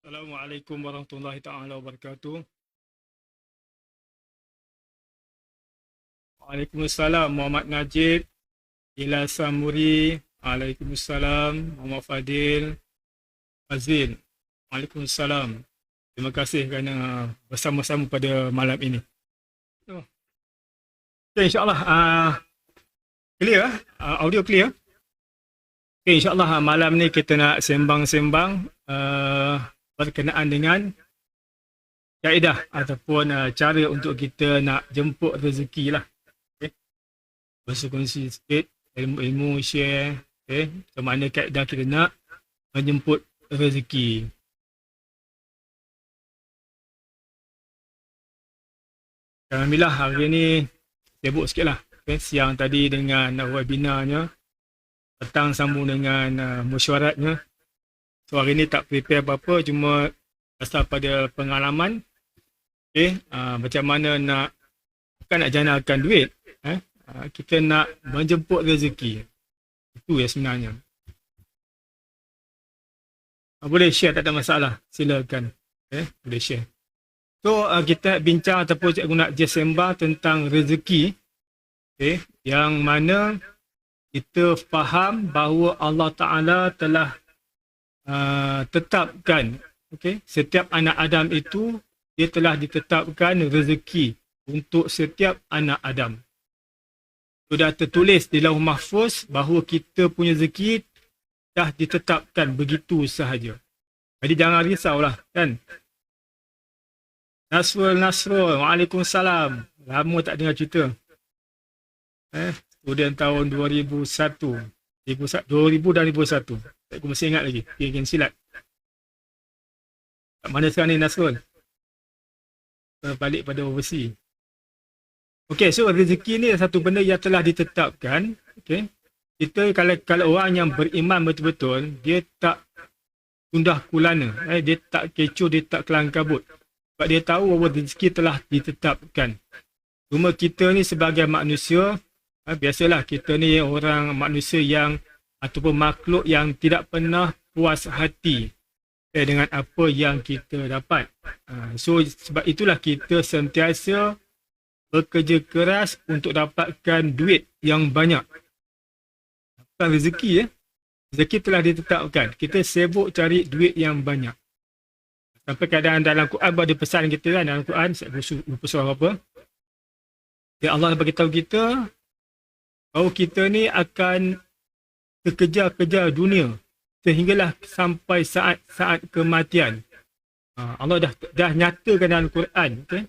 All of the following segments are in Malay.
Assalamualaikum warahmatullahi taala wabarakatuh. Waalaikumsalam Muhammad Najib, Ila Samuri, Waalaikumsalam Muhammad Fadil, Fazil. Waalaikumsalam. Terima kasih kerana bersama-sama pada malam ini. Okay, insyaAllah clear, audio clear. Okay, insyaAllah malam ni kita nak sembang-sembang berkenaan dengan kaedah ataupun cara untuk kita nak jemput rezeki lah. Okay. Berkongsi sikit ilmu-ilmu share, okay. Macam mana kaedah kita nak menjemput rezeki. Alhamdulillah hari ni sibuk sikit lah. Okay. Siang tadi dengan webinarnya, petang sambung dengan mesyuaratnya. So hari ni tak prepare apa-apa, cuma asal pada pengalaman. Okay, macam mana bukan nak janakan duit, kita nak menjemput rezeki. Itu ya sebenarnya. Boleh share, tak ada masalah, silakan. Okay, boleh share. So kita bincang ataupun cikgu nak sembang tentang rezeki, okay, yang mana kita faham bahawa Allah Ta'ala telah tetapkan, okay, setiap anak Adam itu dia telah ditetapkan rezeki untuk setiap anak Adam. Sudah tertulis di Lauh Mahfuz bahawa kita punya rezeki dah ditetapkan begitu sahaja. Jadi jangan risaulah, kan? Nasrul, Waalaikumsalam. Lama tak dengar cerita. Student tahun 2001 dan 2001. Aku masih ingat lagi. Game silat. Kat mana sekarang ni Nasrul? Balik pada overseas. Okey, so rezeki ni satu benda yang telah ditetapkan. Okey. Kita kalau orang yang beriman betul-betul, dia tak tundah kulana, dia tak kecoh, dia tak kelang kabut. Sebab dia tahu bahawa rezeki telah ditetapkan. Cuma kita ni sebagai manusia, biasalah kita ni orang manusia yang ataupun makhluk yang tidak pernah puas hati dengan apa yang kita dapat. So sebab itulah kita sentiasa bekerja keras untuk dapatkan duit yang banyak. Bukan rezeki, rezeki telah ditetapkan. Kita sibuk cari duit yang banyak. Sampai kadang dalam Quran ada pesan kita kan, dalam Quran saya lupa surah apa. Ya Allah beritahu kita bahawa kita ni akan terkejar-kejar dunia sehinggalah sampai saat kematian. Allah dah nyatakan dalam Quran, okay?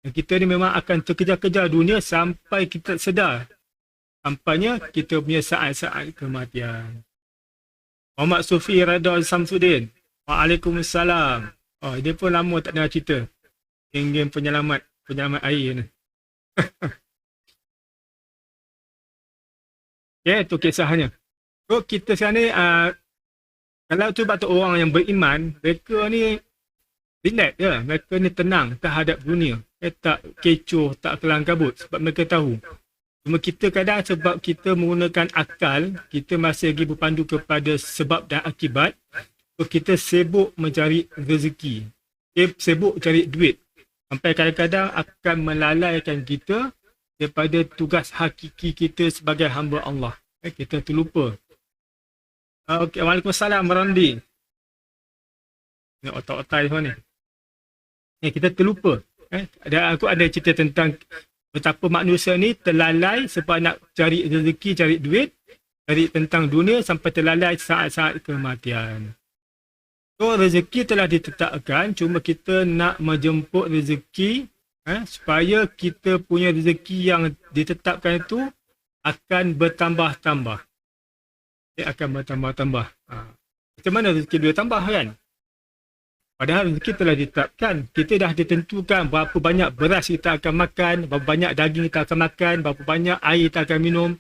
Kita ni memang akan terkejar-kejar dunia sampai kita sedar sampainya kita punya saat-saat kematian. Muhammad Sufi Radha Samsudin. Waalaikumsalam. Dia pun lama tak dengar cerita. Game penyelamat air ni. Okay, itu kisahnya. So kita sekarang ni, kalau cuba tu orang yang beriman, mereka ni relax je. Mereka ni tenang terhadap dunia. Tak kecoh, tak kelang kabut. Sebab mereka tahu. Cuma kita kadang sebab kita menggunakan akal, kita masih lagi berpandu kepada sebab dan akibat. So kita sibuk mencari rezeki. Sibuk cari duit. Sampai kadang-kadang akan melalaikan kita daripada tugas hakiki kita sebagai hamba Allah. Kita terlupa. Okay, Waalaikumsalam Randi. Ni otak-otak semua ni. Kita terlupa. Aku ada cerita tentang betapa manusia ni terlalai sebab nak cari rezeki, cari duit, cari tentang dunia sampai terlalai saat-saat kematian. So rezeki telah ditetapkan, cuma kita nak menjemput rezeki supaya kita punya rezeki yang ditetapkan itu akan bertambah-tambah. Akan bertambah-tambah. Macam mana rezeki boleh tambah kan? Padahal rezeki telah ditetapkan. Kita dah ditentukan berapa banyak beras kita akan makan, berapa banyak daging kita akan makan, berapa banyak air kita akan minum.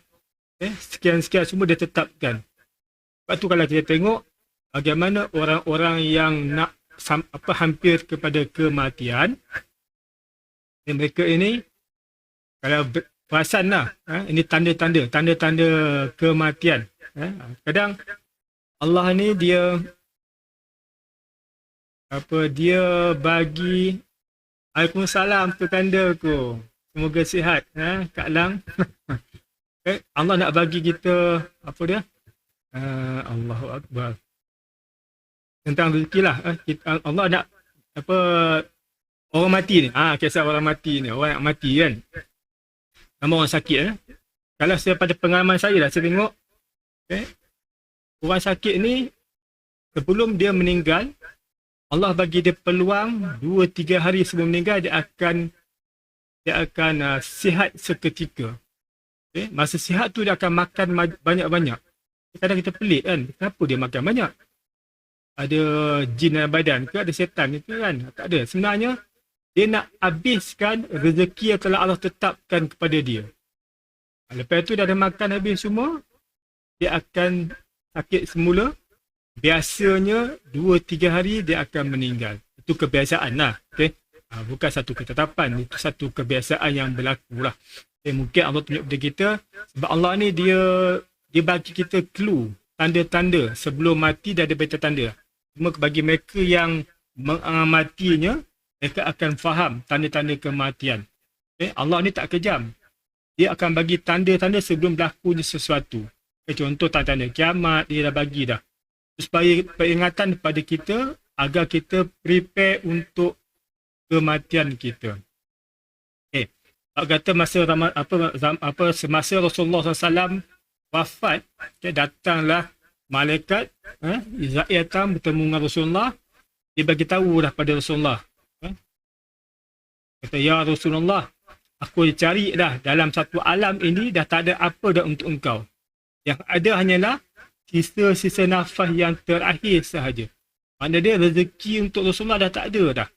Sekian-sekian semua ditetapkan. Sebab tu kalau kita tengok bagaimana orang-orang yang nak hampir kepada kematian, mereka ini kalau perasan lah, ini tanda-tanda kematian. Kadang Allah ni dia dia bagi Waalaikumsalam petanda aku. Semoga sihat Kak Lang. Allah nak bagi kita apa dia? Allahu Akbar. Tentang rezeki lah. Allah nak apa orang mati ni. Kisah orang mati ni. Orang nak mati kan. Nama orang sakit Kalau saya pada pengalaman saya lah, saya tengok orang sakit ni sebelum dia meninggal, Allah bagi dia peluang 2-3 hari sebelum meninggal dia akan sihat seketika. Masa sihat tu dia akan makan banyak-banyak. Kadang kita pelik kan, kenapa dia makan banyak? Ada jin dalam badan ke, ada setan ke kan? Tak ada. Sebenarnya dia nak habiskan rezeki yang telah Allah tetapkan kepada dia. Lepas tu dah ada makan habis semua, dia akan sakit semula. Biasanya 2-3 hari dia akan meninggal. Itu kebiasaan lah. Bukan satu ketetapan. Itu satu kebiasaan yang berlaku lah. Mungkin Allah tunjuk kepada kita. Sebab Allah ni dia bagi kita clue. Tanda-tanda sebelum mati dah ada beta tanda. Cuma bagi mereka yang mengamatinya, mereka akan faham tanda-tanda kematian. Allah ni tak kejam. Dia akan bagi tanda-tanda sebelum berlakunya sesuatu. Contoh tanda-tanda kiamat, dia dah bagi dah. Supaya peringatan kepada kita agar kita prepare untuk kematian kita. Kata semasa Rasulullah SAW wafat, datanglah malaikat Israel datang bertemu dengan Rasulullah. Dia bagi tahu dah pada Rasulullah. Kata, ya Rasulullah, aku cari dah dalam satu alam ini dah tak ada apa dah untuk engkau. Yang ada hanyalah sisa-sisa nafas yang terakhir sahaja. Maknanya dia rezeki untuk Rasulullah dah tak ada dah.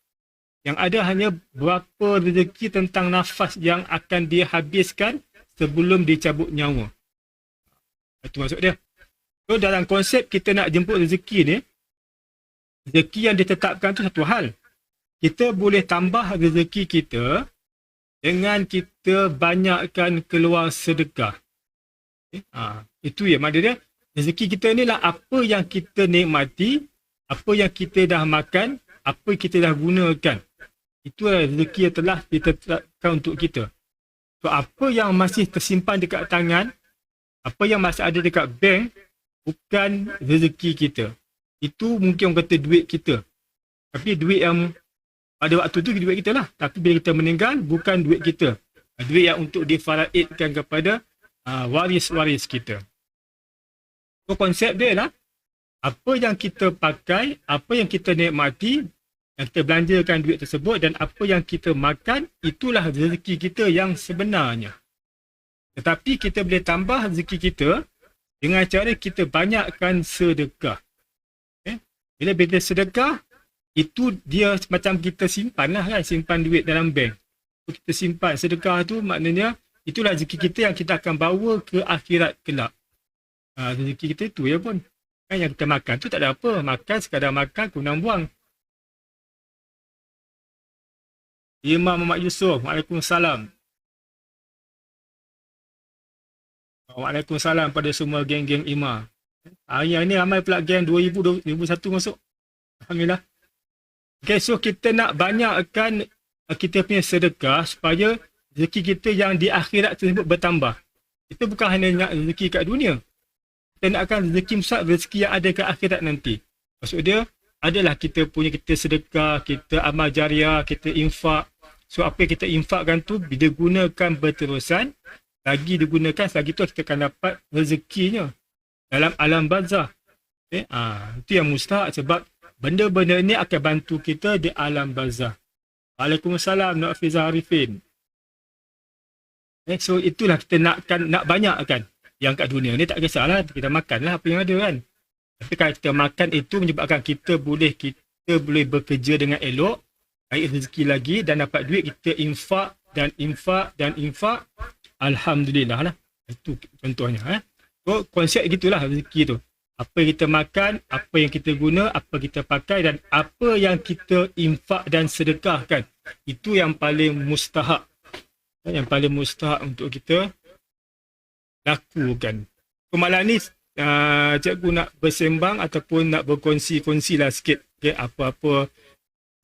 Yang ada hanya berapa rezeki tentang nafas yang akan dia habiskan sebelum dicabut nyawa. Itu maksud dia. So dalam konsep kita nak jemput rezeki ni, rezeki yang ditetapkan tu satu hal. Kita boleh tambah rezeki kita dengan kita banyakkan keluar sedekah. Itu ya maknanya dia. Rezeki kita ni lah apa yang kita nikmati, apa yang kita dah makan, apa yang kita dah gunakan. Itulah rezeki yang telah ditetapkan untuk kita. So apa yang masih tersimpan dekat tangan, apa yang masih ada dekat bank, bukan rezeki kita. Itu mungkin orang kata duit kita. Tapi duit yang pada waktu tu duit kita lah. Tapi bila kita meninggal, bukan duit kita. Duit yang untuk difaraidkan kepada waris-waris kita. So konsep dia lah, apa yang kita pakai, apa yang kita nikmati, yang kita belanjakan duit tersebut dan apa yang kita makan, itulah rezeki kita yang sebenarnya. Tetapi kita boleh tambah rezeki kita dengan cara kita banyakkan sedekah. Bila kita sedekah, itu dia macam kita simpan lah kan, simpan duit dalam bank. Kita simpan sedekah tu maknanya itulah rezeki kita yang kita akan bawa ke akhirat kelak. Rezeki kita itu ya pun. Kan yang kita makan tu tak ada apa. Makan sekadar makan, kunang buang. Imam Muhammad Yusuf, Waalaikumsalam. Waalaikumsalam pada semua geng-geng Imam. Hari ni ramai pula geng 2001 masuk. Alhamdulillah. Okay, so kita nak banyakkan kita punya sedekah supaya rezeki kita yang di akhirat tersebut bertambah. Itu bukan hanya nak rezeki kat dunia. Kita nakkan rezeki besar, rezeki yang ada ke akhirat nanti. Maksud dia, adalah kita sedekah, kita amal jariah, kita infak. So apa yang kita infakkan tu, bila gunakan berterusan, lagi digunakan, lagi tu kita akan dapat rezekinya dalam alam barzah. Itu yang mustahak sebab benda-benda ni akan bantu kita di alam barzah. Waalaikumsalam, Nak Fizah Arifin. So itulah kita nak banyakkan. Yang kat dunia ni tak kisahlah, kita makanlah apa yang ada kan. Tapi kalau kita makan itu menyebabkan kita boleh bekerja dengan elok, baik rezeki lagi dan dapat duit, kita infak. Alhamdulillah lah. Itu contohnya. So konsep gitulah rezeki tu. Apa yang kita makan, apa yang kita guna, apa kita pakai dan apa yang kita infak dan sedekahkan. Itu yang paling mustahak. Yang paling mustahak untuk kita lakukan. Malam ni cikgu nak bersembang ataupun nak berkongsi-kongsi lah sikit Okay, apa-apa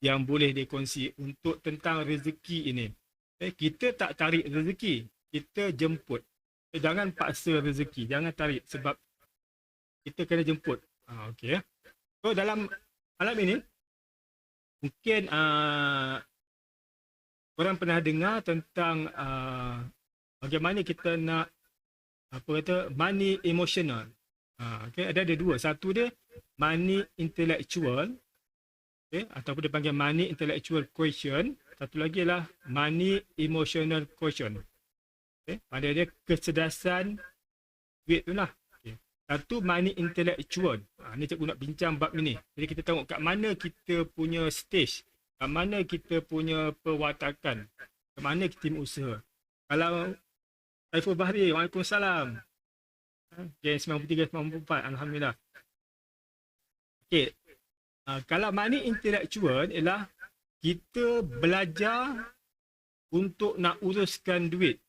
yang boleh dikongsi untuk tentang rezeki ini. Kita tak tarik rezeki, kita jemput. Jangan paksa rezeki, jangan tarik sebab kita kena jemput. Okay. So dalam malam ini, mungkin korang pernah dengar tentang bagaimana kita nak money emotional. Okay, ada dua. Satu dia money intellectual, okay, ataupun dipanggil money intellectual quotient. Satu lagi adalah money emotional quotient. Okay, pada dia kecerdasan duit tu lah. Okay. Satu money intellectual. Ni cikgu nak bincang bab ni. Jadi kita tengok kat mana kita punya stage, kat mana kita punya perwatakan, kat mana kita usaha. Kalau Saiful Bahri, Waalaikumsalam. Okay, 93-94, Alhamdulillah. Okay. Kalau money intellectual ialah kita belajar untuk nak uruskan duit.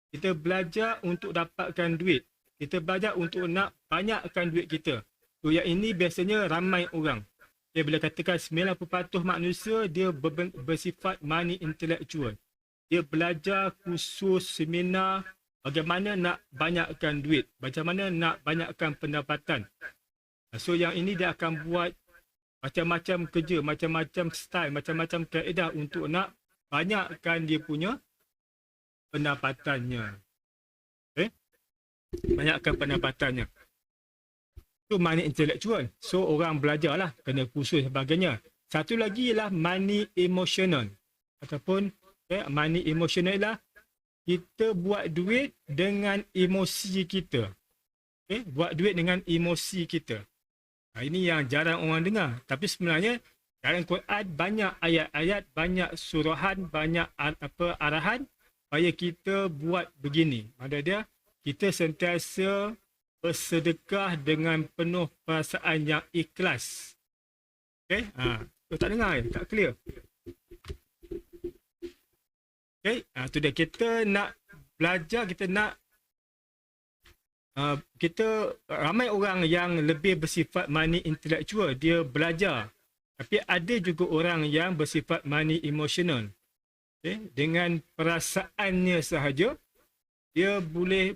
Kita belajar untuk dapatkan duit. Kita belajar untuk nak banyakkan duit kita. So, yang ini biasanya ramai orang. Okay, bila katakan 90% manusia, dia bersifat money intellectual. Dia belajar khusus seminar bagaimana nak banyakkan duit, bagaimana nak banyakkan pendapatan. So yang ini dia akan buat macam-macam kerja, macam-macam style, macam-macam kaedah untuk nak banyakkan dia punya pendapatannya. Okay? Banyakkan pendapatannya. Itu money intellectual. So orang belajarlah, kena kursus dan sebagainya. Satu lagi ialah money emotional. Ataupun money emotional ialah kita buat duit dengan emosi kita. Okay? Buat duit dengan emosi kita. Ini yang jarang orang dengar. Tapi sebenarnya dalam Quran banyak ayat-ayat, banyak surahan, banyak arahan supaya kita buat begini. Maksud dia, kita sentiasa bersedekah dengan penuh perasaan yang ikhlas. Okay? Tak dengar, tak clear. Okay, tu dia. Kita nak belajar, kita nak kita ramai orang yang lebih bersifat money intellectual, dia belajar. Tapi ada juga orang yang bersifat money emotional. Okay, dengan perasaannya sahaja dia boleh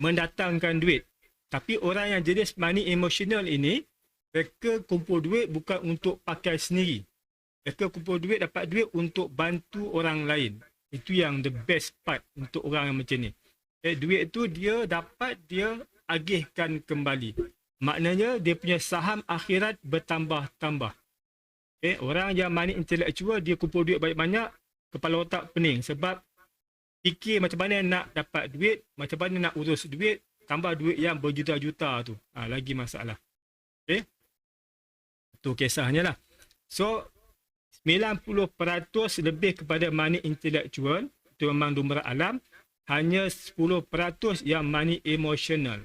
mendatangkan duit. Tapi orang yang jenis money emotional ini, mereka kumpul duit bukan untuk pakai sendiri. Mereka kumpul duit, dapat duit untuk bantu orang lain. Itu yang the best part untuk orang yang macam ni. Duit tu dia dapat, dia agihkan kembali. Maknanya dia punya saham akhirat bertambah-tambah. Orang yang money intellectual, dia kumpul duit banyak-banyak, kepala otak pening. Sebab fikir macam mana nak dapat duit, macam mana nak urus duit, tambah duit yang berjuta-juta tu. Lagi masalah. Itu kisahnya lah. So, 90% lebih kepada money intellectual, itu memang lumrah alam. Hanya 10% yang money emotional.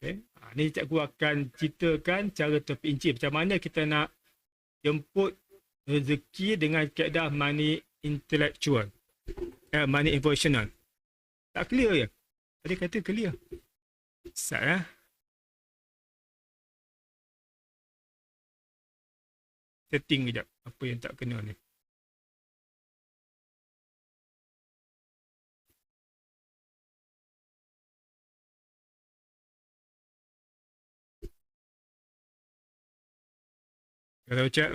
Ini cikgu akan ceritakan cara terperinci macam mana kita nak jemput rezeki dengan kaedah money intellectual. Money emotional. Tak clear ya? Tadi kata clear. Sat ya? Setting kejap. Apa yang tak kena ni. Ada chat.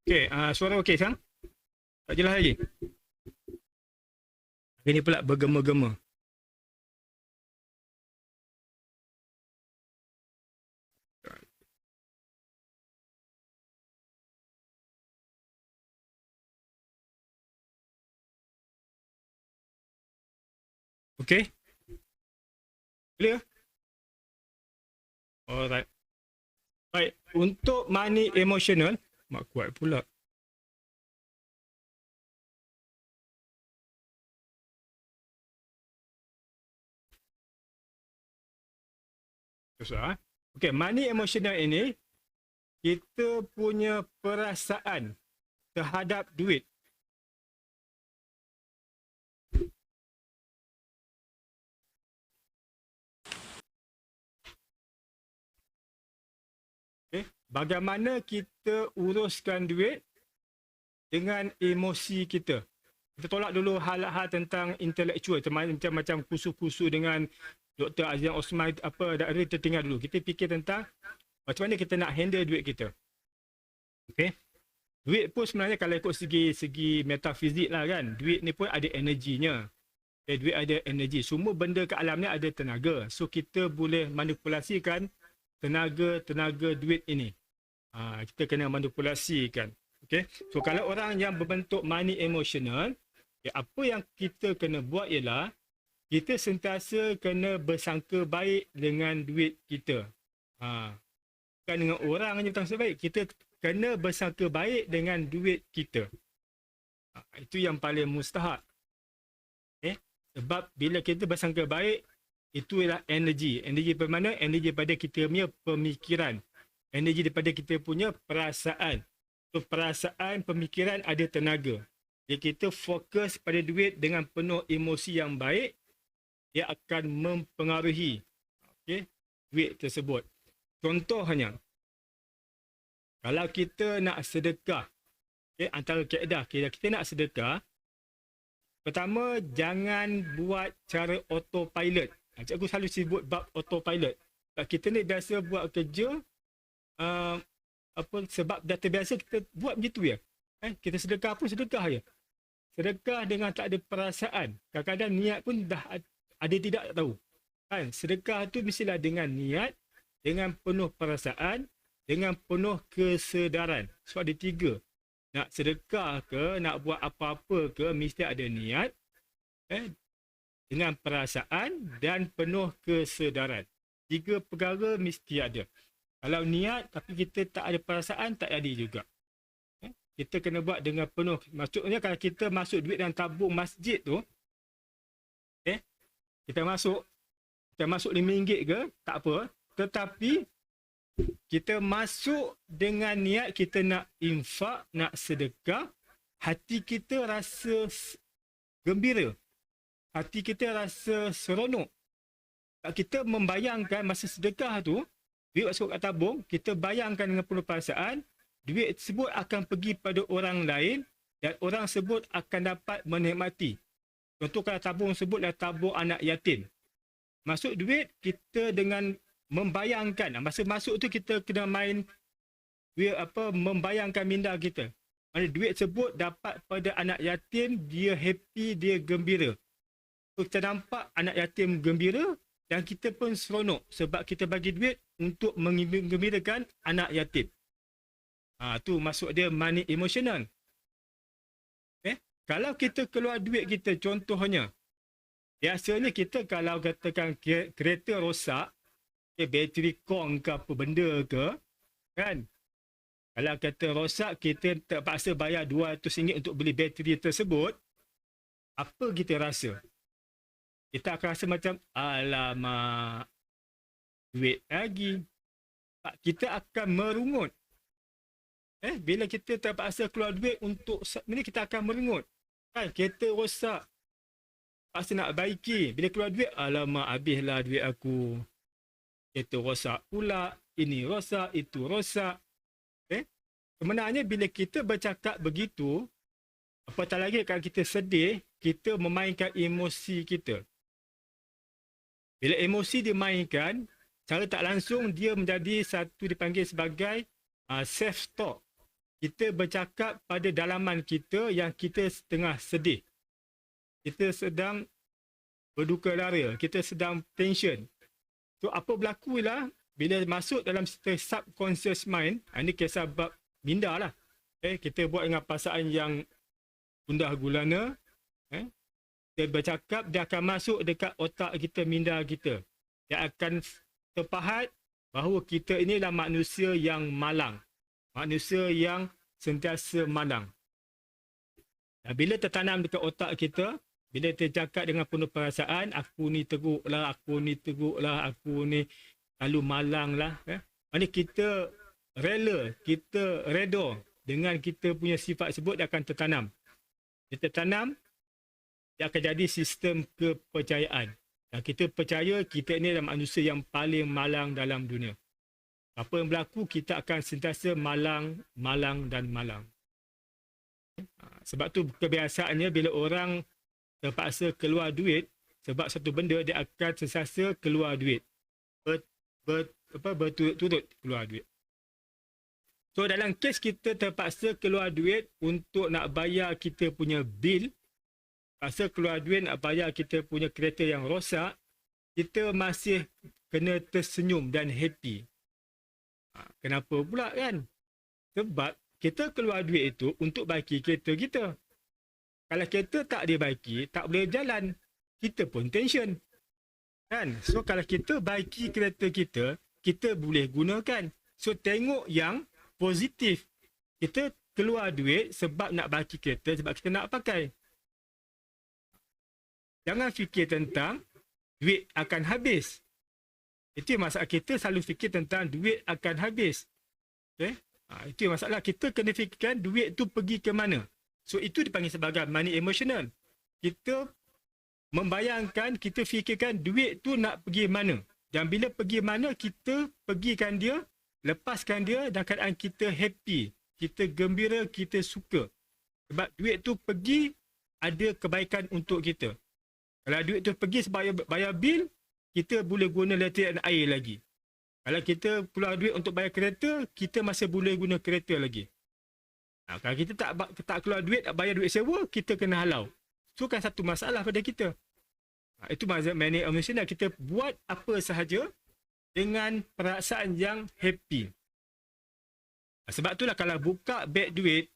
Okey, suara okey sekarang? Tak jelas lagi? Ini pula bergema-gema. Okey? Clear? Alright. Baik, untuk money emotional, mak kuat pula. Susah. Okey, money emotional ini kita punya perasaan terhadap duit. Okay. Bagaimana kita uruskan duit dengan emosi kita. Kita tolak dulu hal-hal tentang intelektual, macam kusu-kusu dengan Dr. Azian Osman apa dah kita tinggal dulu. Kita fikir tentang macam mana kita nak handle duit kita. Okey. Duit pun sebenarnya kalau ikut segi metafizik lah kan, duit ni pun ada energinya. Duit ada energi. Semua benda kat alam ni ada tenaga. So kita boleh manipulasikan tenaga duit ini. Kita kena manipulasikan. Okay. So kalau orang yang berbentuk money emotional, apa yang kita kena buat ialah kita sentiasa kena bersangka baik dengan duit kita. Bukan dengan orang je bersangka baik, kita kena bersangka baik dengan duit kita. Itu yang paling mustahak. Okay. Sebab bila kita bersangka baik, itu ialah energi. Energi daripada mana? Energi daripada kita punya pemikiran. Energi daripada kita punya perasaan. So, perasaan, pemikiran ada tenaga. Jadi kita fokus pada duit dengan penuh emosi yang baik, dia akan mempengaruhi duit tersebut. Contohnya, kalau kita nak sedekah, antara kaedah kita nak sedekah, pertama, jangan buat cara autopilot. Cikgu selalu sebut bab autopilot. Kita ni biasa buat kerja, sebab dah terbiasa kita buat begitu ya. Kita sedekah pun sedekah je. Sedekah dengan tak ada perasaan. Kadang-kadang niat pun dah ada tidak tahu. Sedekah tu mestilah dengan niat, dengan penuh perasaan, dengan penuh kesedaran. So ada 3. Nak sedekah ke, nak buat apa-apa ke, mesti ada niat, dengan perasaan dan penuh kesedaran. 3 perkara mesti ada. Kalau niat tapi kita tak ada perasaan, tak jadi juga. Kita kena buat dengan penuh. Maksudnya kalau kita masuk duit dalam tabung masjid tu, kita masuk RM5 ke, tak apa. Tetapi kita masuk dengan niat kita nak infak, nak sedekah, hati kita rasa gembira. Hati kita rasa seronok. Kita membayangkan masa sedekah tu, duit masuk kat tabung, kita bayangkan dengan penuh perasaan, duit tersebut akan pergi pada orang lain dan orang tersebut akan dapat menikmati. Contoh kalau tabung tersebut adalah tabung anak yatim. Masuk duit, kita dengan membayangkan, masa masuk tu kita kena main membayangkan minda kita. Mana duit tersebut dapat pada anak yatim, dia happy, dia gembira. So, kita nampak anak yatim gembira dan kita pun seronok sebab kita bagi duit untuk menggembirakan anak yatim. Tu maksud dia money emotional. Kalau kita keluar duit kita, contohnya, biasanya kita kalau katakan kereta rosak, bateri kong ke apa benda ke, kan? Kalau kata rosak, kita terpaksa bayar RM200 untuk beli bateri tersebut, apa kita rasa? Kita akan rasa macam, alamak, duit lagi. Kita akan merungut. Bila kita terpaksa keluar duit untuk ini, kita akan merungut. Kan, kereta rosak. Paksa nak baiki. Bila keluar duit, alamak, habislah duit aku. Kereta rosak pula. Ini rosak, itu rosak. Sebenarnya bila kita bercakap begitu, apatah lagi kalau kita sedih, kita memainkan emosi kita. Bila emosi dimainkan, secara tak langsung dia menjadi satu dipanggil sebagai self-talk. Kita bercakap pada dalaman kita yang kita setengah sedih. Kita sedang berduka dara, kita sedang tension. So apa berlaku ialah bila masuk dalam subconscious mind, ini kisah bab minda lah. Kita buat dengan perasaan yang gundah gulana. Dia bercakap, dia akan masuk dekat otak kita, minda kita. Dia akan terpahat bahawa kita inilah manusia yang malang. Manusia yang sentiasa malang. Dan bila tertanam dekat otak kita, bila tercakap dengan penuh perasaan, aku ni teruklah, aku ni lalu malang lah. Maksudnya kita rela, kita redha dengan kita punya sifat tersebut, dia akan tertanam. Dia tertanam, dia akan jadi sistem kepercayaan. Dan kita percaya kita ni adalah manusia yang paling malang dalam dunia. Apa yang berlaku, kita akan sentiasa malang, malang dan malang. Sebab tu kebiasaannya bila orang terpaksa keluar duit, sebab satu benda dia akan sentiasa keluar duit. Berturut-turut keluar duit. So dalam kes kita terpaksa keluar duit untuk nak bayar kita punya bil, terpaksa keluar duit nak bayar kita punya kereta yang rosak, kita masih kena tersenyum dan happy. Kenapa pula kan? Sebab kita keluar duit itu untuk baiki kereta kita. Kalau kereta tak dibaiki, tak boleh jalan, kita pun tension. Kan? So kalau kita baiki kereta kita, kita boleh gunakan. So tengok yang positif. Kita keluar duit sebab nak baiki kereta, sebab kita nak pakai. Jangan fikir tentang duit akan habis. Itu masalah, kita selalu fikir tentang duit akan habis. Okay? Itu masalah, kita kena fikirkan duit tu pergi ke mana. So itu dipanggil sebagai money emotional. Kita membayangkan, kita fikirkan duit tu nak pergi mana. Dan bila pergi mana, kita pergikan dia, lepaskan dia dan keadaan kita happy, kita gembira, kita suka. Sebab duit tu pergi, ada kebaikan untuk kita. Kalau duit tu pergi sebab bayar bil, kita boleh guna elektrik dan air lagi. Kalau kita keluar duit untuk bayar kereta, kita masih boleh guna kereta lagi. Kalau kita tak keluar duit, bayar duit sewa, kita kena halau. So kan satu masalah pada kita. Itu maksud money emotional. Kita buat apa sahaja dengan perasaan yang happy. Sebab itulah kalau buka beg duit,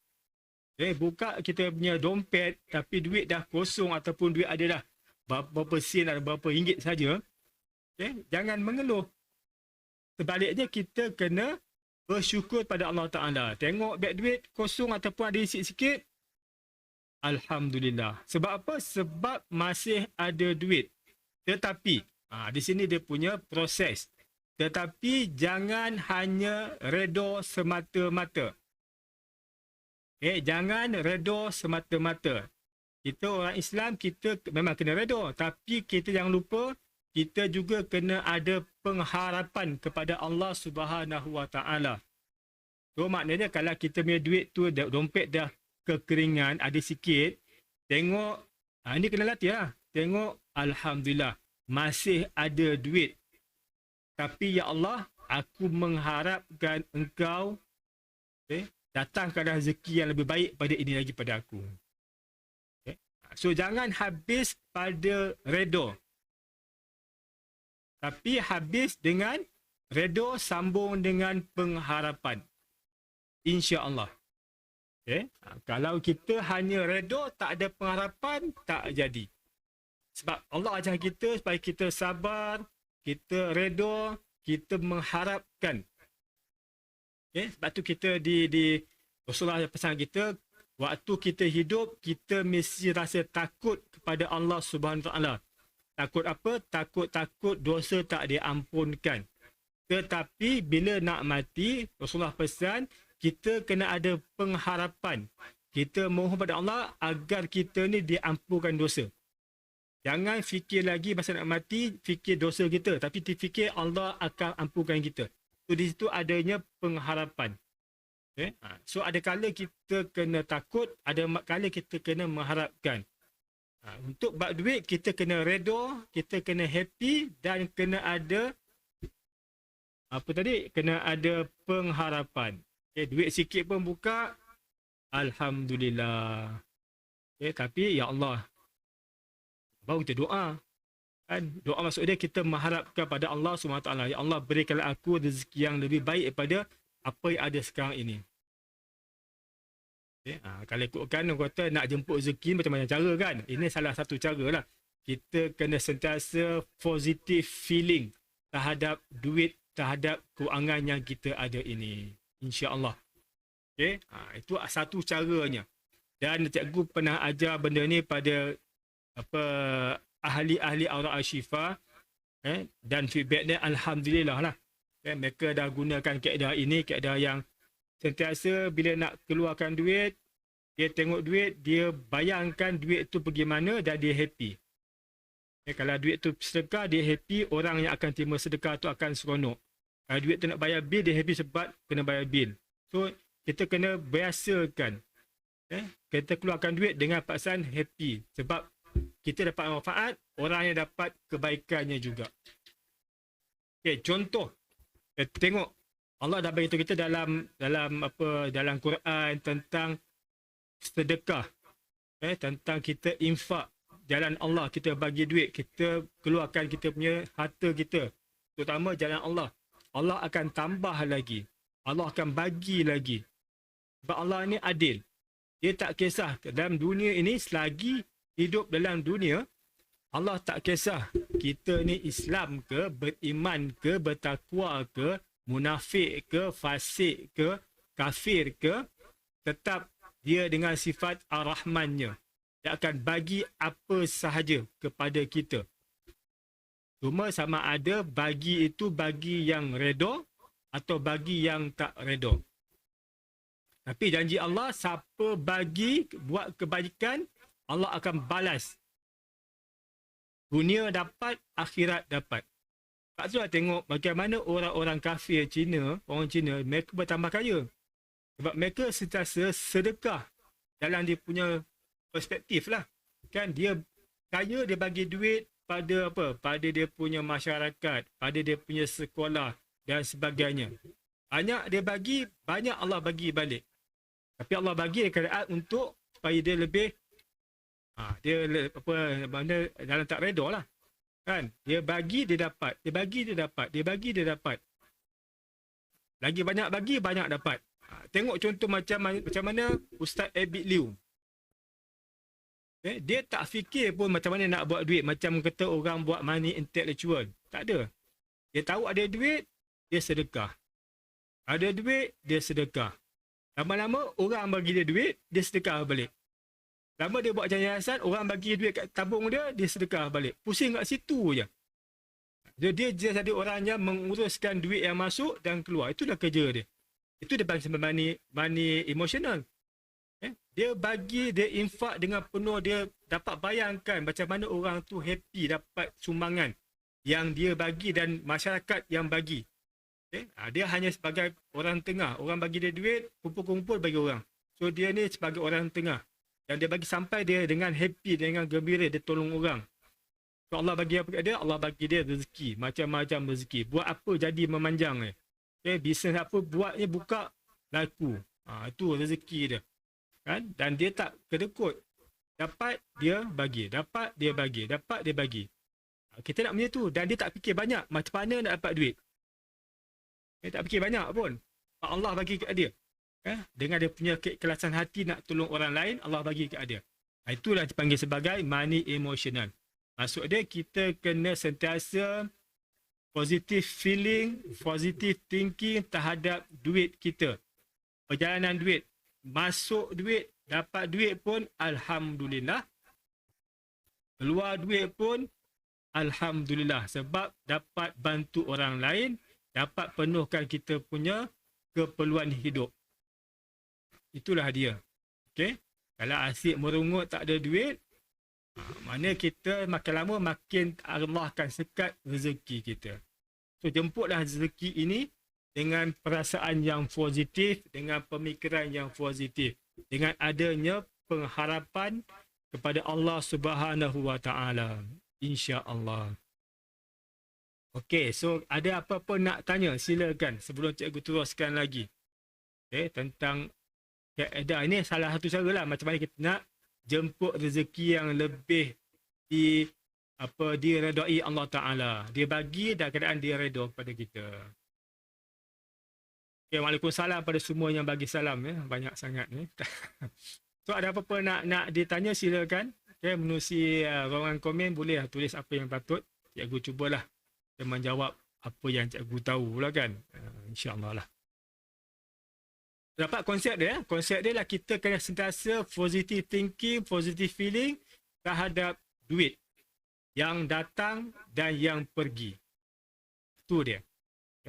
buka kita punya dompet tapi duit dah kosong ataupun duit ada dah berapa sen atau berapa ringgit saja, jangan mengeluh. Sebaliknya kita kena bersyukur pada Allah Ta'ala. Tengok beg duit kosong ataupun ada sikit-sikit, alhamdulillah. Sebab apa? Sebab masih ada duit. Tetapi di sini dia punya proses. Tetapi jangan hanya redha semata-mata. Jangan redha semata-mata. Kita orang Islam, kita memang kena redha. Tapi kita jangan lupa, kita juga kena ada pengharapan kepada Allah Subhanahu Wa Taala. So maknanya kalau kita punya duit tu, dompet dah kekeringan, ada sikit, tengok, ini kena latih lah. Tengok, alhamdulillah, masih ada duit. Tapi ya Allah, aku mengharapkan engkau datangkan rezeki yang lebih baik pada ini lagi pada aku. So jangan habis pada redha. Tapi habis dengan redha sambung dengan pengharapan. InsyaAllah. Kalau kita hanya redha, tak ada pengharapan, tak jadi. Sebab Allah ajar kita supaya kita sabar, kita redha, kita mengharapkan. Sebab tu kita di Rasulullah pesan kita, waktu kita hidup, kita mesti rasa takut kepada Allah Subhanahu Wa Taala. Takut apa? Takut dosa tak diampunkan. Tetapi bila nak mati, Rasulullah pesan, kita kena ada pengharapan. Kita mohon pada Allah agar kita ni diampunkan dosa. Jangan fikir lagi masa nak mati, fikir dosa kita. Tapi fikir Allah akan ampunkan kita. So di situ adanya pengharapan. So ada kala kita kena takut, ada kala kita kena mengharapkan. Untuk bab duit, kita kena redha, kita kena happy dan kena ada kena ada pengharapan. Duit sikit pun buka, alhamdulillah. Tapi ya Allah, baru kita doa. Doa maksud dia kita mengharapkan pada Allah SWT. Ya Allah, berikanlah aku rezeki yang lebih baik daripada apa yang ada sekarang ini. Kalau ikutkan orang kata nak jemput rezeki macam-macam cara kan. Ini salah satu cara lah. Kita kena sentiasa positive feeling terhadap duit, terhadap kewangan yang kita ada ini. InsyaAllah. Itu satu caranya. Dan cikgu pernah ajar benda ni pada ahli-ahli aura asyifa, dan feedback dia alhamdulillah lah. Mereka dah gunakan kaedah ini, kaedah yang sentiasa bila nak keluarkan duit, dia tengok duit, dia bayangkan duit tu pergi mana dan dia happy. Kalau duit tu sedekah, dia happy, orang yang akan terima sedekah tu akan seronok. Kalau duit tu nak bayar bil, dia happy sebab kena bayar bil. So, kita kena biasakan. Kita keluarkan duit dengan perasaan happy. Sebab kita dapat manfaat, orang yang dapat kebaikannya juga. Contoh. Kita tengok. Allah dah beritahu kita dalam Quran tentang sedekah. Tentang kita infak. Jalan Allah, kita bagi duit. Kita keluarkan kita punya harta kita. Terutama jalan Allah. Allah akan tambah lagi. Allah akan bagi lagi. Sebab Allah ni adil. Dia tak kisah dalam dunia ini, selagi hidup dalam dunia, Allah tak kisah kita ni Islam ke, beriman ke, bertakwa ke, munafik ke, fasik ke, kafir ke, tetap dia dengan sifat ar-Rahmannya. Dia akan bagi apa sahaja kepada kita. Cuma sama ada bagi itu bagi yang redha atau bagi yang tak redha. Tapi janji Allah, siapa bagi buat kebaikan, Allah akan balas. Dunia dapat, akhirat dapat. Tak sudah tengok bagaimana orang-orang kafir Cina, orang Cina, mereka bertambah kaya. Sebab mereka sentiasa sedekah dalam dia punya perspektif lah. Kan dia kaya, dia bagi duit pada apa? Pada dia punya masyarakat, pada dia punya sekolah dan sebagainya. Banyak dia bagi, banyak Allah bagi balik. Tapi Allah bagi keadaan untuk supaya dia lebih dia dalam tak redha lah. Kan? Dia bagi, dia dapat. Dia bagi, dia dapat. Dia bagi, dia dapat. Lagi banyak bagi, banyak dapat. Tengok contoh macam mana Ustaz Abid Liu. Dia tak fikir pun macam mana nak buat duit. Macam kata orang buat money intellectual. Tak ada. Dia tahu ada duit, dia sedekah. Ada duit, dia sedekah. Lama-lama orang bagi dia duit, dia sedekah balik. Lama dia buat yayasan, orang bagi duit kat tabung dia, dia sedekah balik. Pusing kat situ je. Dia jadi orang yang menguruskan duit yang masuk dan keluar. Itulah kerja dia. Itu dia bagi money emotional. Dia bagi, dia infak dengan penuh, dia dapat bayangkan macam mana orang tu happy dapat sumbangan yang dia bagi dan masyarakat yang bagi. Dia hanya sebagai orang tengah. Orang bagi dia duit, kumpul-kumpul bagi orang. So dia ni sebagai orang tengah. Dan dia bagi sampai dia dengan happy, dengan gembira, dia tolong orang. So Allah bagi apa kat dia? Allah bagi dia rezeki. Macam-macam rezeki. Buat apa jadi memanjang. Bisnes apa buatnya buka laku. Itu rezeki dia. Kan? Dan dia tak kedekut. Dapat, dia bagi. Dapat, dia bagi. Dapat, dia bagi. Kita nak punya tu. Dan dia tak fikir banyak. Macam mana nak dapat duit. Dia tak fikir banyak pun. Allah bagi kat dia. Dengan dia punya keikhlasan hati nak tolong orang lain, Allah bagi kat dia. Itulah dipanggil sebagai money emotional. Maksud dia, kita kena sentiasa positive feeling, positive thinking terhadap duit kita. Perjalanan duit. Masuk duit, dapat duit pun, Alhamdulillah. Keluar duit pun, Alhamdulillah. Sebab dapat bantu orang lain, dapat penuhkan kita punya keperluan hidup. Itulah dia. Okey? Kalau asyik merungut tak ada duit, mana kita makin lama makin Allah akan sekat rezeki kita. So jemputlah rezeki ini dengan perasaan yang positif, dengan pemikiran yang positif, dengan adanya pengharapan kepada Allah Subhanahu Wa Taala. Insya-Allah. Okey, so ada apa-apa nak tanya? Silakan sebelum cikgu teruskan lagi. Tentang kaedah ini salah satu cara lah macam mana kita nak jemput rezeki yang lebih diredai Allah Taala. Dia bagi dan keadaan dia redha kepada kita. Okay, Waalaikumsalam pada semua yang bagi salam banyak sangat So ada apa-apa nak ditanya silakan. Okay, menerusi ruangan komen boleh tulis apa yang patut. Cikgu cubalah menjawab apa yang cikgu tahu lah kan. InsyaAllah lah. Dapat konsep dia. Konsep dia lah kita kena sentiasa positive thinking, positive feeling terhadap duit yang datang dan yang pergi. Itu dia.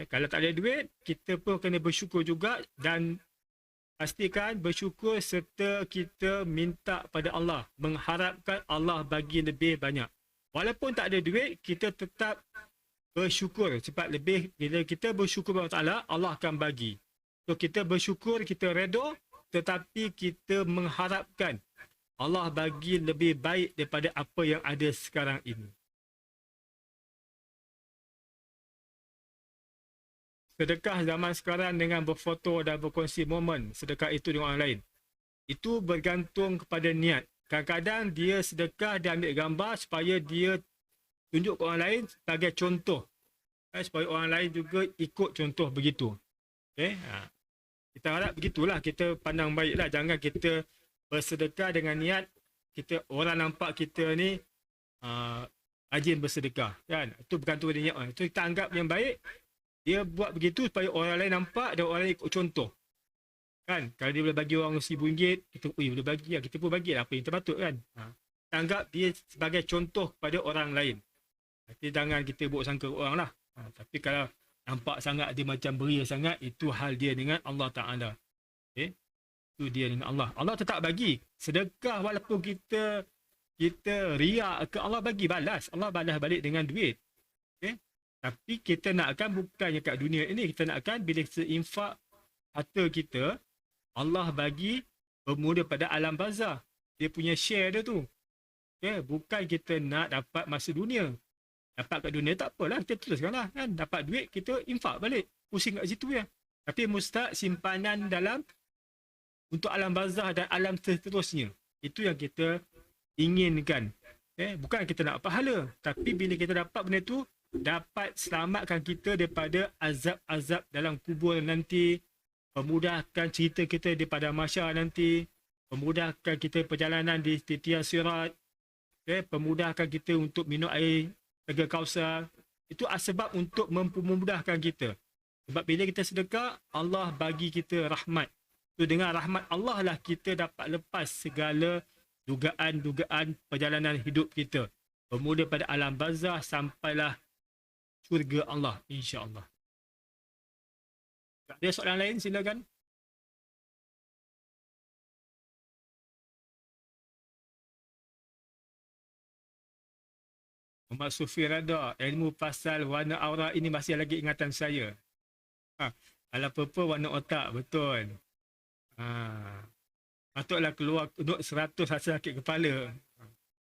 Kalau tak ada duit, kita pun kena bersyukur juga dan pastikan bersyukur serta kita minta pada Allah, mengharapkan Allah bagi lebih banyak. Walaupun tak ada duit, kita tetap bersyukur sebab lebih bila kita bersyukur kepada Allah, Allah akan bagi. So kita bersyukur, kita redha, tetapi kita mengharapkan Allah bagi lebih baik daripada apa yang ada sekarang ini. Sedekah zaman sekarang dengan berfoto dan berkongsi momen sedekah itu dengan orang lain. Itu bergantung kepada niat. Kadang-kadang dia sedekah dan ambil gambar supaya dia tunjuk ke orang lain sebagai contoh. Supaya orang lain juga ikut contoh begitu. Kita harap begitulah, kita pandang baiklah. Jangan kita bersedekah dengan niat kita orang nampak kita ni rajin bersedekah. Kan? Itu bergantung pada niat. Itu kita anggap yang baik. Dia buat begitu supaya orang lain nampak dan orang lain ikut contoh. Kan? Kalau dia boleh bagi orang RM1,000, kita boleh bagi lah. Kita pun bagi lah apa yang terpatut kan. Kita anggap dia sebagai contoh kepada orang lain. Tapi jangan kita buruk sangka orang lah. Tapi kalau nampak sangat dia macam beria sangat, itu hal dia dengan Allah Ta'ala. Okay? Itu dia dengan Allah. Allah tetap bagi. Sedekah walaupun kita riak ke, Allah bagi balas. Allah balas balik dengan duit. Okay? Tapi kita nakkan bukannya kat dunia ini, kita nakkan bila kita infak harta kita, Allah bagi bermula pada alam barzah. Dia punya share dia tu. Okay? Bukan kita nak dapat masa dunia. Dapat kat dunia tak apalah, kita teruskanlah. Kan? Dapat duit, kita infak balik. Pusing kat situ ya. Tapi mustahak simpanan dalam untuk alam barzah dan alam seterusnya. Itu yang kita inginkan. Okay? Bukan kita nak pahala. Tapi bila kita dapat benda tu, dapat selamatkan kita daripada azab-azab dalam kubur nanti, memudahkan cerita kita di padang mahsyar nanti, memudahkan kita perjalanan di titian sirat, memudahkan kita untuk minum air telaga Kausar. Itu sebab untuk memudahkan kita. Sebab bila kita sedekah, Allah bagi kita rahmat. So, dengan rahmat Allah lah kita dapat lepas segala dugaan-dugaan perjalanan hidup kita. Bermula pada alam barzah sampailah syurga Allah, insya-Allah. Ada soalan lain, silakan. Muhammad Sufi Rada, ilmu pasal warna aura ini masih lagi ingatan saya. Kalau purple warna otak, betul. Patutlah keluar duduk 100 rasa sakit kepala.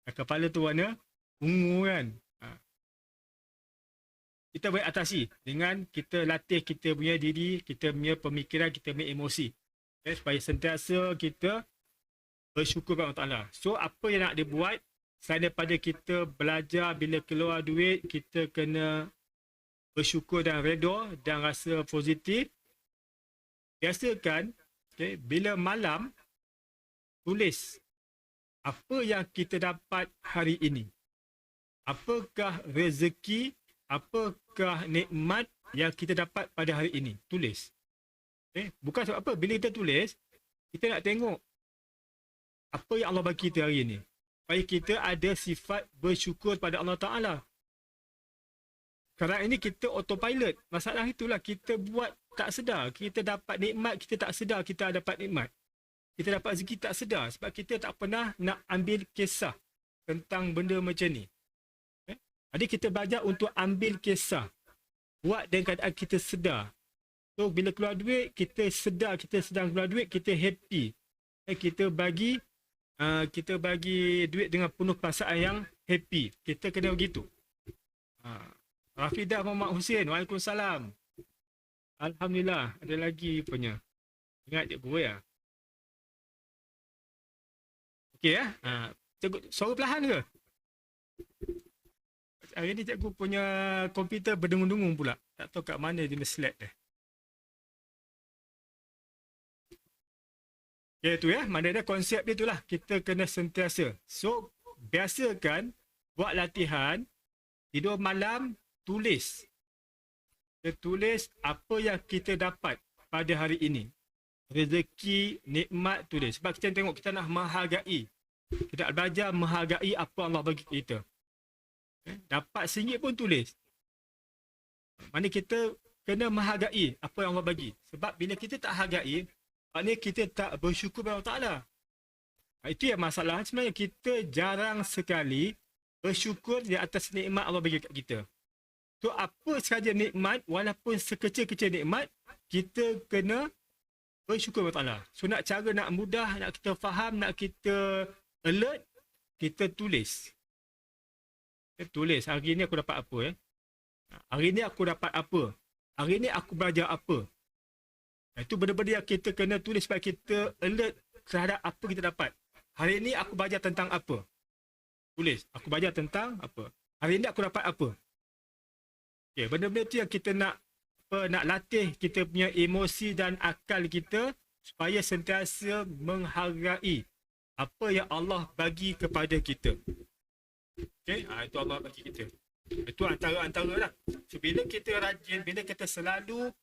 Kepala tu warna ungu kan. Kita boleh atasi dengan kita latih kita punya diri, kita punya pemikiran, kita punya emosi. Okay, supaya sentiasa kita bersyukur kepada Allah Ta'ala. So, apa yang nak dibuat, selain daripada kita belajar bila keluar duit, kita kena bersyukur dan redha dan rasa positif. Biasakan, okay, bila malam, tulis apa yang kita dapat hari ini. Apakah rezeki, apakah nikmat yang kita dapat pada hari ini. Tulis. Okay? Bukan sebab apa. Bila kita tulis, kita nak tengok apa yang Allah bagi kita hari ini. Supaya kita ada sifat bersyukur pada Allah Ta'ala. Sekarang ini kita autopilot. Masalah itulah kita buat tak sedar. Kita dapat nikmat, kita tak sedar kita dapat nikmat. Kita dapat rezeki tak sedar. Sebab kita tak pernah nak ambil kisah tentang benda macam ni. Jadi kita belajar untuk ambil kisah. Buat dengan keadaan kita sedar. So bila keluar duit, kita sedar kita sedang keluar duit, kita happy. Kita bagi duit dengan penuh perasaan yang happy. Kita kena begitu. Rafidah Muhammad Hussein, Waalaikumsalam. Alhamdulillah, ada lagi punya. Ingat cikgu ya. Okey ya. Cikgu, suara perlahan ke? Hari ni cikgu punya komputer berdengung-dengung pula. Tak tahu kat mana dia slide dia. Okay, tu ya. Mana ada konsep dia tu lah. Kita kena sentiasa. So, biasakan buat latihan. Tidur malam, tulis. Kita tulis apa yang kita dapat pada hari ini. Rezeki, nikmat, tulis. Sebab kita tengok kita nak menghargai. Kita belajar menghargai apa Allah bagi kita. Dapat RM1 pun tulis. Mana kita kena menghargai apa yang Allah bagi. Sebab bila kita tak hargai, maknanya kita tak bersyukur kepada Allah Ta'ala. Itu yang masalah. Sebenarnya kita jarang sekali bersyukur di atas nikmat Allah bagi kat kita. So apa sahaja nikmat, walaupun sekecil-kecil nikmat, kita kena bersyukur kepada Allah. So nak mudah, nak kita faham, nak kita alert, kita tulis. Tulis, hari ni aku dapat apa Hari ni aku dapat apa? Hari ni aku belajar apa? Itu benda-benda yang kita kena tulis supaya kita alert terhadap apa kita dapat. Hari ni aku belajar tentang apa? Tulis, aku belajar tentang apa? Hari ni aku dapat apa? Okay, benda-benda tu yang kita nak latih kita punya emosi dan akal kita supaya sentiasa menghargai apa yang Allah bagi kepada kita. Okay, itu Allah bagi kita. Itu antara lah. So, bila kita rajin, bila kita selalu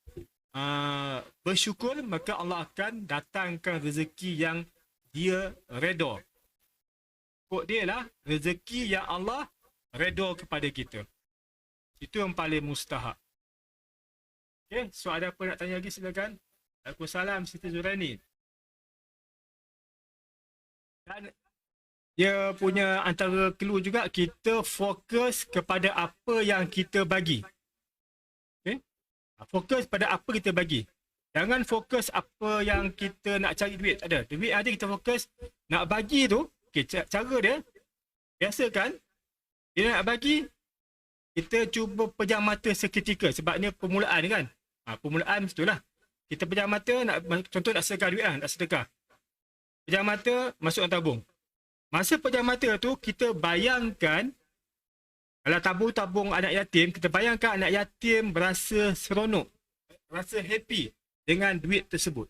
bersyukur, maka Allah akan datangkan rezeki yang dia redha. Kod dia lah rezeki yang Allah redha kepada kita. Itu yang paling mustahak. Okay, so ada apa nak tanya lagi, silakan. Waalaikumsalam, Siti Zuraini. Dan dia punya antara clue juga, kita fokus kepada apa yang kita bagi. Okay? Fokus pada apa kita bagi. Jangan fokus apa yang kita nak cari duit. Tak ada. Duit aja kita fokus. Nak bagi tu, okay, cara dia, biasa kan, bila nak bagi, kita cuba pejam mata seketika. Sebabnya permulaan kan. Permulaan itulah. Kita pejam mata, contoh nak sedekah duit lah, nak sedekah. Pejam mata, masuk dalam tabung. Masa pejam mata tu, kita bayangkan, kalau tabung-tabung anak yatim, kita bayangkan anak yatim berasa seronok, rasa happy dengan duit tersebut.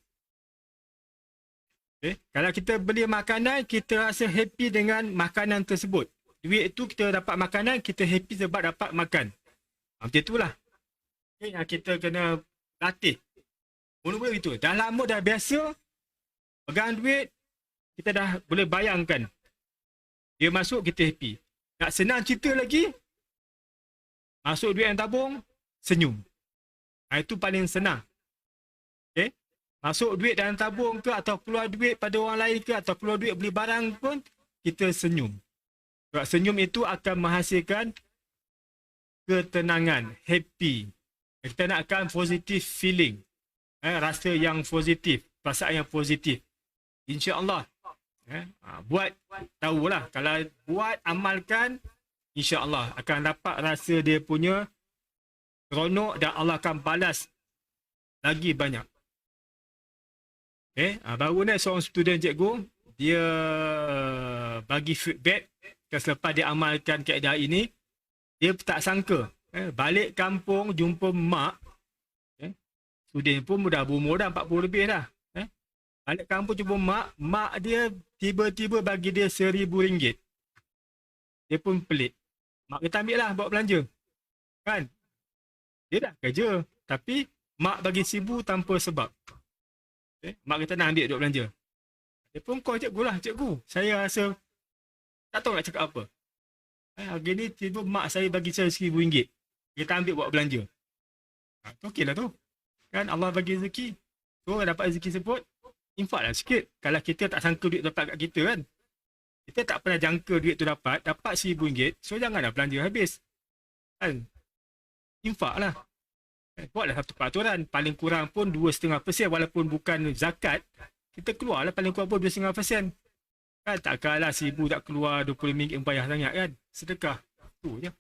Okay? Kalau kita beli makanan, kita rasa happy dengan makanan tersebut. Duit tu kita dapat makanan, kita happy sebab dapat makan. Macam itulah. Okay, yang kita kena latih. Mula-mula itu. Dah lama dah biasa, pegang duit, kita dah boleh bayangkan. Dia masuk, kita happy. Nak senang cerita lagi, masuk duit yang tabung, senyum. Itu paling senang. Okay? Masuk duit dalam tabung ke, atau keluar duit pada orang lain ke, atau keluar duit beli barang pun, kita senyum. Sebab senyum itu akan menghasilkan ketenangan, happy. Kita nakkan positive feeling. Rasa yang positif, perasaan yang positif. InsyaAllah. Buat, tahulah. Kalau buat, amalkan, InsyaAllah akan dapat rasa dia punya seronok dan Allah akan balas lagi banyak. Okay. Baru ni seorang student cikgu, dia bagi feedback selepas dia amalkan kaedah ini, dia tak sangka. Balik kampung jumpa mak. Student pun dah berumur dah 40 lebih dah. Balik kampung jumpa mak dia tiba-tiba bagi dia RM1,000. Dia pun pelik. Mak kita ambil lah buat belanja. Kan? Dia dah kerja. Tapi mak bagi RM1,000 tanpa sebab. Mak kita nak ambil duit belanja. Dia pun call cikgu lah. Cikgu, saya rasa tak tahu nak cakap apa. Hari ni tiba mak saya bagi saya RM1,000. Kita ambil buat belanja. Okey lah tu. Kan Allah bagi rezeki. So dapat rezeki sebut, infak lah sikit. Kalau kita tak sangka duit dapat kat kita kan. Kita tak pernah jangka duit tu dapat RM1,000. So janganlah belanja habis. Kan? Infak lah. Buatlah satu peraturan. Paling kurang pun 2,5%. Walaupun bukan zakat, kita keluar lah paling kurang pun 2,5%. Kan takkanlah RM1,000 tak keluar RM20 payah sangat kan. Sedekah. Tu je.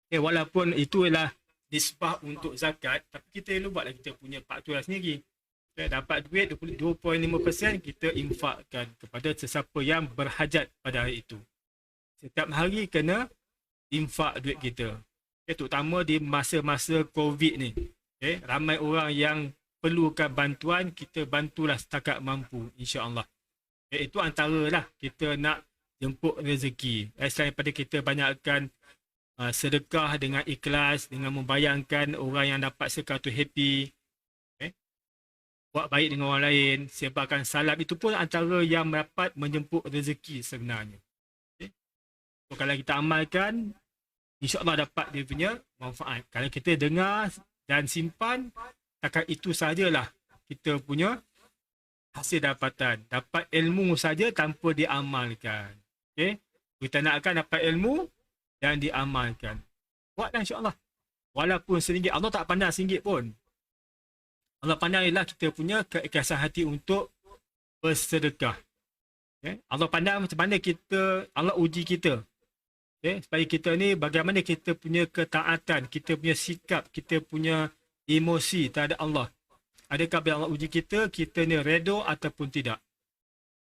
Walaupun itu ialah nisbah untuk zakat, tapi kita elok buatlah kita punya peraturan sendiri. Dapat duit 2.5%, kita infakkan kepada sesiapa yang berhajat pada hari itu. Setiap hari kena infak duit kita. Terutama di masa-masa COVID ni. Ramai orang yang perlukan bantuan, kita bantulah setakat mampu, insya-Allah. Itu antaralah kita nak jemput rezeki. Selain daripada kita banyakkan sedekah dengan ikhlas, dengan membayangkan orang yang dapat sedekah tu happy, buat baik dengan orang lain, sebarkan salam, itu pun antara yang dapat menjemput rezeki sebenarnya. So, kalau kita amalkan, insya-Allah dapat dia punya manfaat. Kalau kita dengar dan simpan, takat itu sajalah kita punya hasil dapatan. Dapat ilmu saja tanpa diamalkan. Okay? Kita nakkan dapat ilmu dan diamalkan. Buatlah insya-Allah. Walaupun RM1, Allah tak pandang RM1 pun. Allah pandang ialah kita punya keikhlasan hati untuk bersedekah. Okay? Allah pandang macam mana kita, Allah uji kita. Okay? Supaya kita ni bagaimana kita punya ketaatan, kita punya sikap, kita punya emosi terhadap Allah. Adakah bila Allah uji kita, kita ni redha ataupun tidak.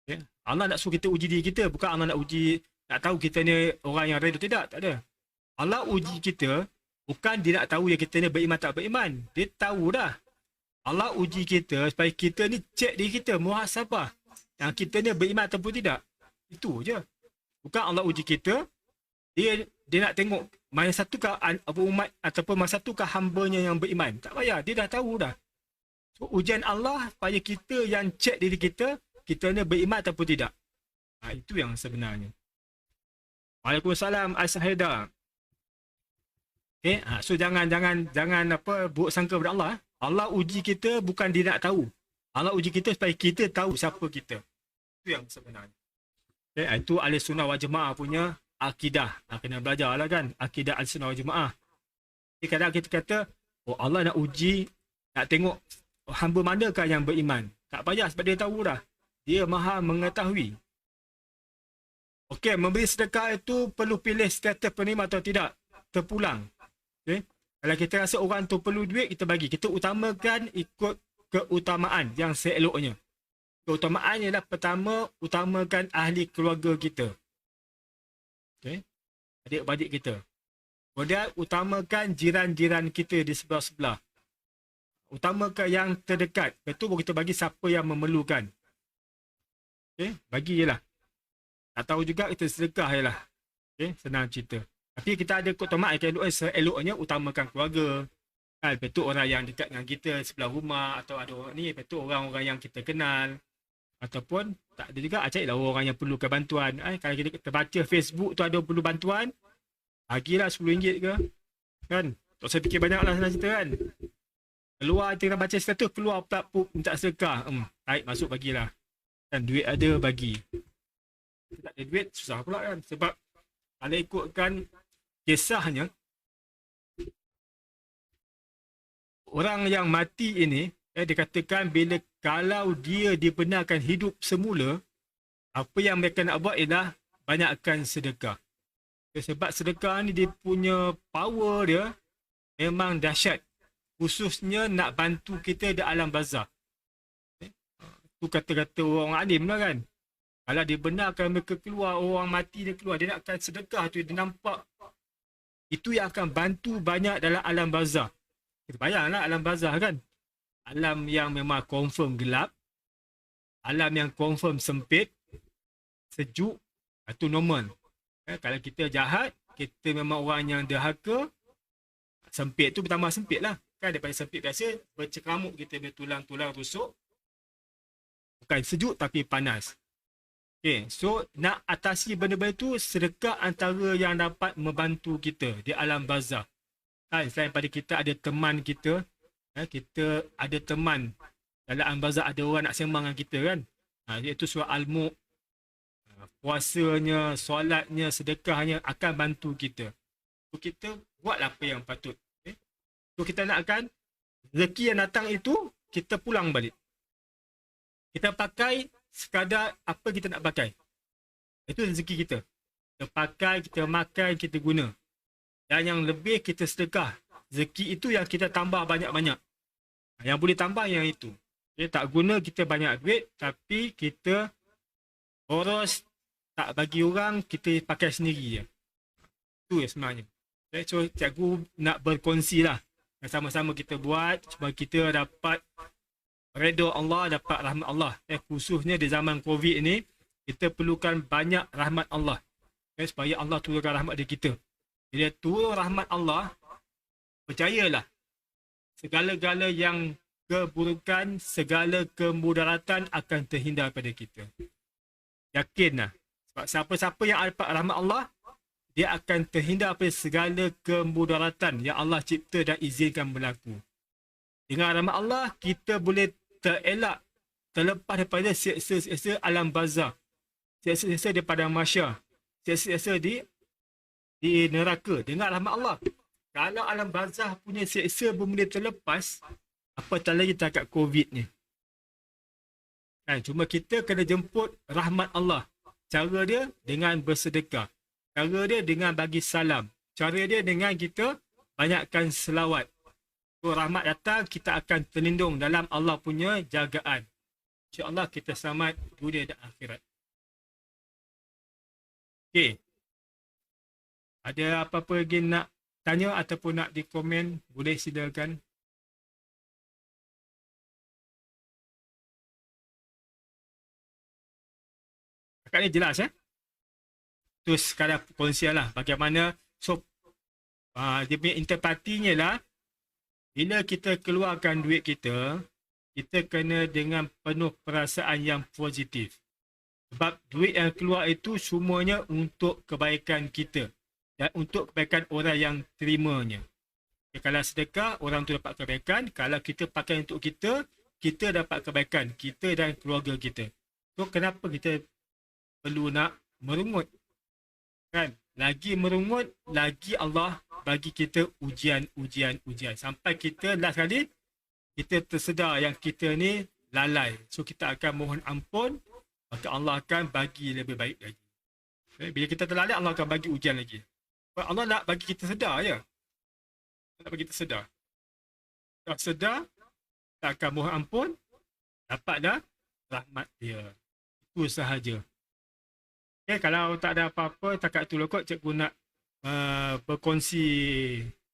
Okay? Allah nak suruh kita uji diri kita, bukan Allah nak uji, nak tahu kita ni orang yang redha tidak. Tak ada. Allah uji kita, bukan dia nak tahu yang kita ni beriman tak beriman. Dia tahu dah. Allah uji kita supaya kita ni cek diri kita, muhasabah. Yang kita ni beriman ataupun tidak. Itu je. Bukan Allah uji kita, dia nak tengok mana satukah umat ataupun mana satukah hambanya yang beriman. Tak payah, dia dah tahu dah. So, ujian Allah supaya kita yang cek diri kita, kita ni beriman ataupun tidak. Itu yang sebenarnya. Waalaikumsalam As-Haidar. Okay, so jangan buruk sangka kepada Allah. Allah uji kita bukan dia nak tahu. Allah uji kita supaya kita tahu siapa kita. Itu yang sebenarnya. Okay, itu Ahlussunnah wal Jamaah punya akidah. Kena belajar lah kan. Akidah Ahlussunnah wal Jamaah. Kadang kita kata, oh Allah nak uji, nak tengok hamba manakah yang beriman. Tak payah sebab dia tahu dah. Dia maha mengetahui. Okey, memberi sedekah itu perlu pilih status penerima atau tidak. Terpulang. Okay? Kalau kita rasa orang tu perlu duit, kita bagi. Kita utamakan ikut keutamaan yang seeloknya. Keutamaan ialah pertama, utamakan ahli keluarga kita. Okay? Adik-beradik kita. Kemudian utamakan jiran-jiran kita di sebelah-sebelah. Utamakan yang terdekat. Betul baru kita bagi siapa yang memerlukan. Okay? Bagi je lah. Tak tahu juga kita sedekah je lah. Okay? Senang cerita. Tapi kita ada keutamaan eloknya utamakan keluarga. Betul orang yang dekat dengan kita sebelah rumah atau ada orang ni, betul orang-orang yang kita kenal. Ataupun tak ada juga, carilah orang yang perlukan bantuan. Kalau kita baca Facebook tu ada perlu bantuan, bagilah RM10 ke. Kan? Tak usah fikir banyak lah senang cerita kan. Keluar kita baca status, keluar pula minta sedekah. Baik, masuk bagilah. Kan duit ada, bagi. Tak ada duit, susah pula kan. Sebab kalau ikutkan kisahnya, orang yang mati ini, dikatakan bila kalau dia dibenarkan hidup semula, apa yang mereka nak buat ialah banyakkan sedekah. Sebab sedekah ni dia punya power dia memang dahsyat. Khususnya nak bantu kita di alam barzah. Itu kata-kata orang alim lah kan. Kalau dibenarkan mereka keluar, orang mati dia keluar, dia nakkan sedekah tu, dia nampak itu yang akan bantu banyak dalam alam barzah. Kita bayanglah alam barzah kan. Alam yang memang confirm gelap. Alam yang confirm sempit. Sejuk. Itu normal. Kalau kita jahat, kita memang orang yang derhaka. Sempit tu bertambah sempit lah. Kan daripada sempit biasa, bercekramuk kita punya tulang-tulang rusuk. Bukan sejuk tapi panas. Okay, so nak atasi benda-benda tu, sedekah antara yang dapat membantu kita di alam barzah. Selain pada kita ada teman kita, kita ada teman dalam alam barzah, ada orang nak sembang dengan kita kan. Iaitu surah Al-Mulk, puasanya, solatnya, sedekahnya akan bantu kita. So kita buatlah apa yang patut. Okay? So kita nakkan rezeki yang datang itu, kita pulang balik. Kita pakai sekadar apa kita nak pakai. Itu rezeki kita. Kita pakai, kita makan, kita guna. Dan yang lebih kita sedekah. Rezeki itu yang kita tambah banyak-banyak. Yang boleh tambah yang itu. Okay, tak guna kita banyak duit, tapi kita boros, tak bagi orang, kita pakai sendiri je. Itu ya sebenarnya. Okay, so cikgu nak berkongsi lah. Sama-sama kita buat, supaya kita dapat redha Allah, dapat rahmat Allah. Khususnya di zaman COVID ini, kita perlukan banyak rahmat Allah. Supaya Allah turunkan rahmat di kita. Bila turun rahmat Allah, percayalah, segala-gala yang keburukan, segala kemudaratan akan terhindar pada kita. Yakinlah. Sebab siapa-siapa yang dapat rahmat Allah, dia akan terhindar pada segala kemudaratan yang Allah cipta dan izinkan berlaku. Dengan rahmat Allah, kita boleh terelak, terlepas daripada seksa-seksa alam barzah, seksa-seksa di padang mahsyar, seksa-seksa di neraka dengan rahmat Allah. Kalau alam barzah punya seksa pun boleh terlepas, apatah lagi takat COVID ni. Kan, cuma kita kena jemput rahmat Allah. Cara dia dengan bersedekah. Cara dia dengan bagi salam. Cara dia dengan kita banyakkan selawat. So, rahmat datang, kita akan terlindung dalam Allah punya jagaan. InsyaAllah kita selamat dunia dan akhirat. Okey. Ada apa-apa lagi nak tanya ataupun nak dikomen, boleh silakan. Kakak ni jelas Terus sekadar kongsian lah bagaimana. So, dia punya interpatinya lah, bila kita keluarkan duit kita, kita kena dengan penuh perasaan yang positif. Sebab duit yang keluar itu semuanya untuk kebaikan kita. Dan untuk kebaikan orang yang terimanya. Kalau sedekah, orang tu dapat kebaikan. Kalau kita pakai untuk kita, kita dapat kebaikan. Kita dan keluarga kita. So, kenapa kita perlu nak merungut? Kan? Lagi merungut, lagi Allah bagi kita ujian. Sampai kita last kali, kita tersedar yang kita ni lalai. So, kita akan mohon ampun, maka Allah akan bagi lebih baik lagi. Bila kita terlalai, Allah akan bagi ujian lagi. Allah nak bagi kita sedar je. Nak bagi kita sedar. Dah sedar, kita akan mohon ampun, dapat dah rahmat dia. Itu sahaja. Okay, kalau tak ada apa-apa, takat tu kot cikgu nak berkongsi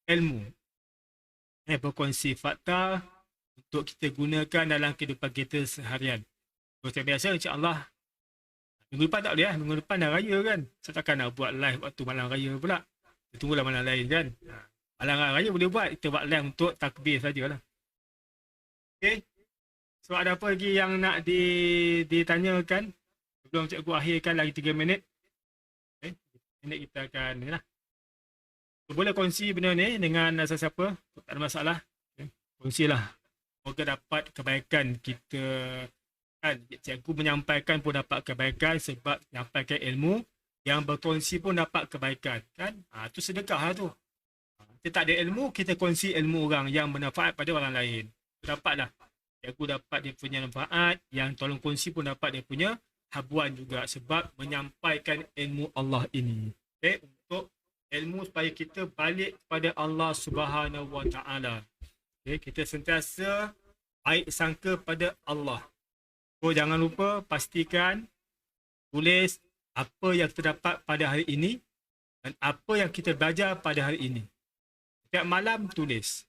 ilmu. Berkongsi fakta untuk kita gunakan dalam kehidupan kita seharian. Seperti biasa, insyaAllah, minggu depan tak boleh minggu depan dah raya kan. Saya takkan nak buat live waktu malam raya pula. Kita tunggulah malam lain kan. Malam raya boleh buat, kita buat live untuk takbir sajalah. Okay. So, ada apa lagi yang nak ditanyakan? Sebelum cikgu akhirkan lagi 3 minit. Okay. Minit kita akan ni lah. So, boleh kongsi benda ni dengan siapa-siapa. Tak ada masalah. Okay. Kongsilah. Semoga dapat kebaikan kita. Kan? Cikgu menyampaikan pun dapat kebaikan sebab menyampaikan ilmu. Yang berkongsi pun dapat kebaikan. Kan? Itu sedekah lah tu. Kita tak ada ilmu, kita kongsi ilmu orang yang bermanfaat pada orang lain. Dapatlah. Cikgu dapat dia punya manfaat. Yang tolong kongsi pun dapat dia punya habuan juga sebab menyampaikan ilmu Allah ini. Okay? Untuk ilmu supaya kita balik kepada Allah Subhanahu Wa Taala. Okay? Kita sentiasa baik sangka pada Allah. So jangan lupa pastikan tulis apa yang kita dapat pada hari ini dan apa yang kita belajar pada hari ini. Setiap malam tulis.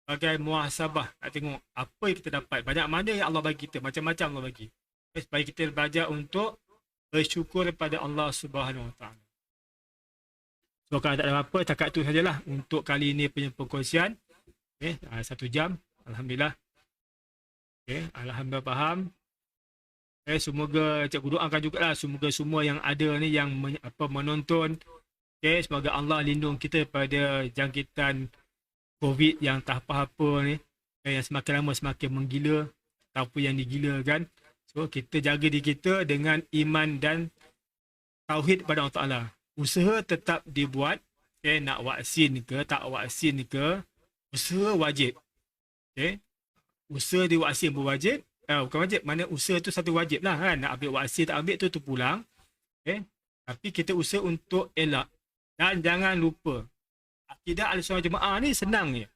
Sebagai muhasabah, nak tengok apa yang kita dapat. Banyak mana yang Allah bagi kita, macam-macam Allah bagi. Supaya kita belajar untuk bersyukur kepada Allah Subhanahu Wa Taala. So kalau tak ada apa-apa, cakap tu sajalah untuk kali ini punya perkongsian. Okay, 1 jam. Alhamdulillah. Okay, Alhamdulillah faham. Okay, semoga cikgu doakan jugalah semoga semua yang ada ni yang menonton. Okay, semoga Allah lindung kita pada jangkitan COVID yang tak apa-apa ni. Okay, yang semakin lama semakin menggila. Tak apa yang digilakan. So, kita jaga diri kita dengan iman dan tauhid kepada Allah Ta'ala. Usaha tetap dibuat. Okay, nak vaksin ke, tak vaksin ke, usaha wajib. Okay. Usaha di vaksin pun wajib. Bukan wajib, mana usaha tu satu wajib lah kan. Nak ambil vaksin, tak ambil tu pulang. Okay. Tapi kita usaha untuk elak. Dan jangan lupa, akidah Ahlussunnah Jemaah ni senang je.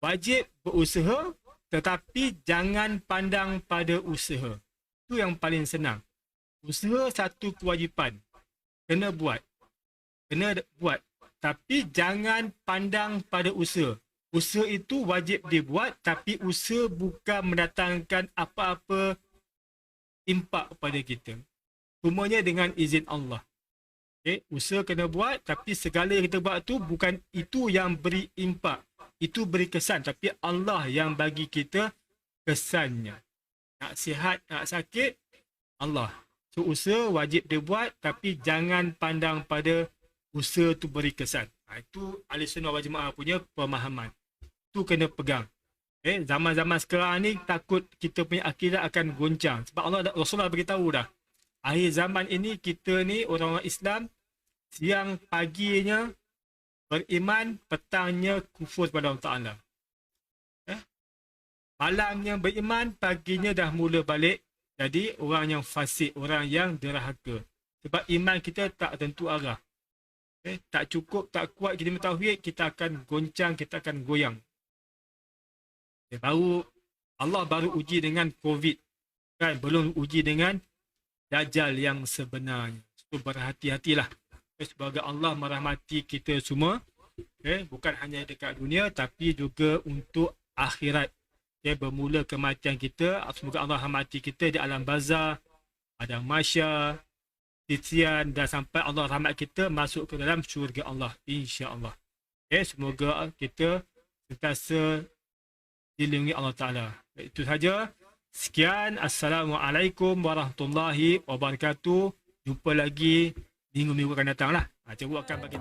Wajib berusaha, tetapi jangan pandang pada usaha. Itu yang paling senang. Usaha satu kewajipan. Kena buat. Tapi jangan pandang pada usaha. Usaha itu wajib dibuat, tapi usaha bukan mendatangkan apa-apa impak kepada kita. Semuanya dengan izin Allah. Okay? Usaha kena buat, tapi segala yang kita buat tu bukan itu yang beri impak. Itu beri kesan, tapi Allah yang bagi kita kesannya. Nak sihat, nak sakit, Allah. So, usaha wajib dibuat, tapi jangan pandang pada usaha tu beri kesan. Itu Ahlussunnah wal Jemaah punya pemahaman. Itu kena pegang. Zaman-zaman sekarang ni takut kita punya akidah akan goncang. Sebab Rasulullah beritahu dah. Akhir zaman ini kita ni orang-orang Islam siang paginya beriman, petangnya kufur kepada Allah Ta'ala. Malamnya beriman, paginya dah mula balik jadi orang yang fasik, orang yang derhaka. Sebab iman kita tak tentu arah. Tak cukup, tak kuat kita tauhid, kita akan goncang, kita akan goyang. Allah baru uji dengan COVID. Kan? Belum uji dengan Dajjal yang sebenarnya. So berhati-hatilah. Sebagai Allah merahmati kita semua. Bukan hanya dekat dunia, tapi juga untuk akhirat. Bermula kematian kita. Semoga Allah rahmati kita di alam barzah, padang mahsyar, titian, dan sampai Allah rahmat kita masuk ke dalam syurga Allah. InsyaAllah. Semoga kita sentiasa dilindungi Allah Ta'ala. Itu saja. Sekian. Assalamualaikum warahmatullahi wabarakatuh. Jumpa lagi minggu-minggu akan datang lah. Cikgu akan bagi